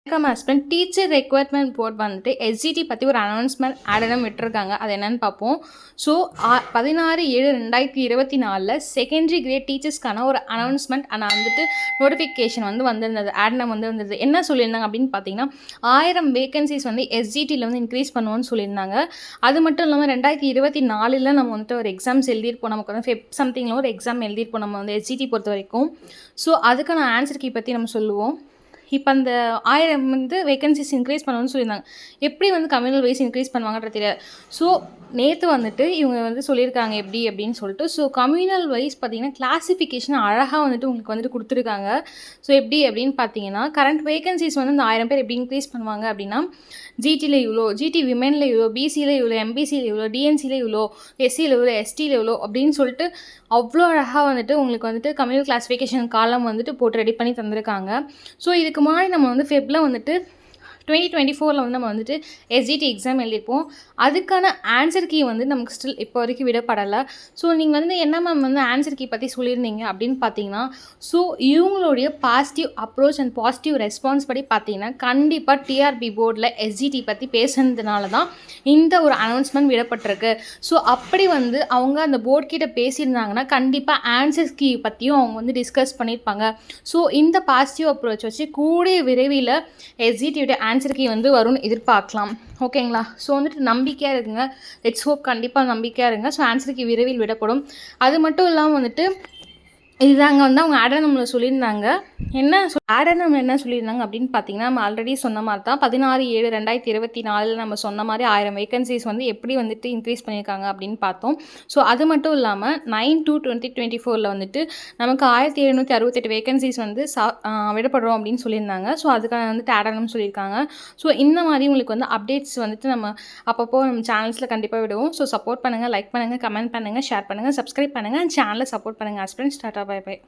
வணக்கம் husband. Teacher requirement board வந்துட்டு SGT பற்றி ஒரு அனௌன்ஸ்மெண்ட் ஆடனம் விட்டுருக்காங்க. அது என்னென்னு பார்ப்போம். ஸோ 16/7/2024 செகண்டரி கிரேட் டீச்சர்ஸ்க்கான ஒரு அனௌன்ஸ்மெண்ட் வந்துட்டு நோட்டிஃபிகேஷன் வந்திருந்தது. ஆடனம் வந்திருந்தது. என்ன சொல்லியிருந்தாங்க அப்படின்னு பார்த்தீங்கன்னா 1000 வேகன்சிஸ் எஸ்ஜிடியில் இன்க்ரீஸ் பண்ணுவோன்னு சொல்லியிருந்தாங்க. அது மட்டும் இல்லாமல் 2024 நம்ம வந்துட்டு ஒரு எக்ஸாம்ஸ் எழுதியிருப்போம். நமக்கு ஃபெப் சம்திங்கில் ஒரு எக்ஸாம் எழுதியிருப்போம் நம்ம எஸ்ஜிடி பொறுத்த வரைக்கும். ஸோ அதுக்கான ஆன்சர் கீ பற்றி நம்ம சொல்லுவோம். இப்போ அந்த 1000 வேகன்சிஸ் இன்க்ரீஸ் பண்ணணும்னு சொல்லியிருந்தாங்க. எப்படி கம்யூனல் வைஸ் இன்க்ரீஸ் பண்ணுவாங்கன்றது தெரியாது. ஸோ நேற்று இவங்க சொல்லியிருக்காங்க எப்படி அப்படின்னு சொல்லிட்டு. ஸோ கம்யூனல் வைஸ் பார்த்தீங்கன்னா கிளாஸிஃபிகேஷன் அழகாக உங்களுக்கு கொடுத்துருக்காங்க. ஸோ எப்படி அப்படின்னு பார்த்தீங்கன்னா கரண்ட் வேகன்சிஸ் இந்த 1000 பேர் எப்படி இன்க்ரீஸ் பண்ணுவாங்க அப்படின்னா ஜிடியில் இவ்வளோ, ஜிடி விமெனில் இவ்வளோ, பிசியில் இவ்வளோ, எம்பிசியில் இவ்வளோ, டிஎன்சியில் இவ்வளோ, எஸ்சியில் இவ்வளோ, எஸ்டியில் இவ்வளோ அப்படின்னு சொல்லிட்டு அவ்வளோ அழகாக உங்களுக்கு கம்யூனல் கிளாஸிஃபிகேஷன் காலம் போட்டு ரெடி பண்ணி தந்திருக்காங்க. ஸோ இதுக்கு முன்னாடி நம்ம ஃபெப்ல 2024 நம்ம எஸ்ஜிடி எக்ஸாம் எழுதியிருப்போம். அதுக்கான ஆன்சர் கீ நமக்கு ஸ்டில் இப்போ வரைக்கும் விடப்படலை. ஸோ நீங்கள் என்ன மேம் ஆன்சர் கீ பற்றி சொல்லியிருந்தீங்க அப்படின்னு பார்த்தீங்கன்னா, ஸோ இவங்களுடைய positive approach and positive response படி பார்த்தீங்கன்னா கண்டிப்பாக டிஆர்பி போர்டில் எஸ்ஜிடி பற்றி பேசுனதுனால தான் இந்த ஒரு அனௌன்ஸ்மெண்ட் விடப்பட்டிருக்கு. ஸோ அப்படி அவங்க அந்த போர்ட் கிட்ட பேசியிருந்தாங்கன்னா கண்டிப்பாக ஆன்சர் கீ பற்றியும் அவங்க டிஸ்கஸ் பண்ணியிருப்பாங்க. ஸோ இந்த பாசிட்டிவ் அப்ரோச் வச்சு கூடிய விரைவில் எஸ்ஜிடியோட ஆன்சர் கீ வரும்னு எதிர்பார்க்கலாம். ஓகேங்களா? ஸோ நம்பிக்கையாக இருக்குங்க. Let's hope. கண்டிப்பாக நம்பிக்கையாக இருங்க. ஸோ ஆன்சர் கீ விரைவில் விடப்படும். அது மட்டும் இல்லாமல் இதுதாங்க அவங்க ஆடனமில் சொல்லியிருந்தாங்க. ஆடனம் என்ன சொல்லியிருந்தாங்க அப்படின்னு பார்த்தீங்கன்னா நம்ம ஆல்ரெடி சொன்ன மாதிரி தான் 16/7/2024 நம்ம சொன்ன மாதிரி 1000 வேகன்சிஸ் எப்படி இன்க்ரீஸ் பண்ணியிருக்காங்க அப்படின்னு பார்த்தோம். ஸோ அது மட்டும் இல்லாமல் 9/2/2024 நமக்கு 1768 வேகன்சிஸ் விடப்படுறோம் அப்படின்னு சொல்லியிருந்தாங்க. ஸோ அதுக்கான ஆடனம் சொல்லியிருக்காங்க. ஸோ இந்த மாதிரி உங்களுக்கு அப்டேட்ஸ் நம்ம அப்பப்போ நம்ம சேனல்ஸில் கண்டிப்பாக விடுவோம். ஸோ சப்போர்ட் பண்ணுங்கள், லைக் பண்ணுங்கள், கமெண்ட் பண்ணுங்கள், ஷேர் பண்ணுங்கள், சப்ஸ்கிரைப் பண்ணுங்கள், சேனலை சப்போர்ட் பண்ணுங்கள். Husband tata, bye by.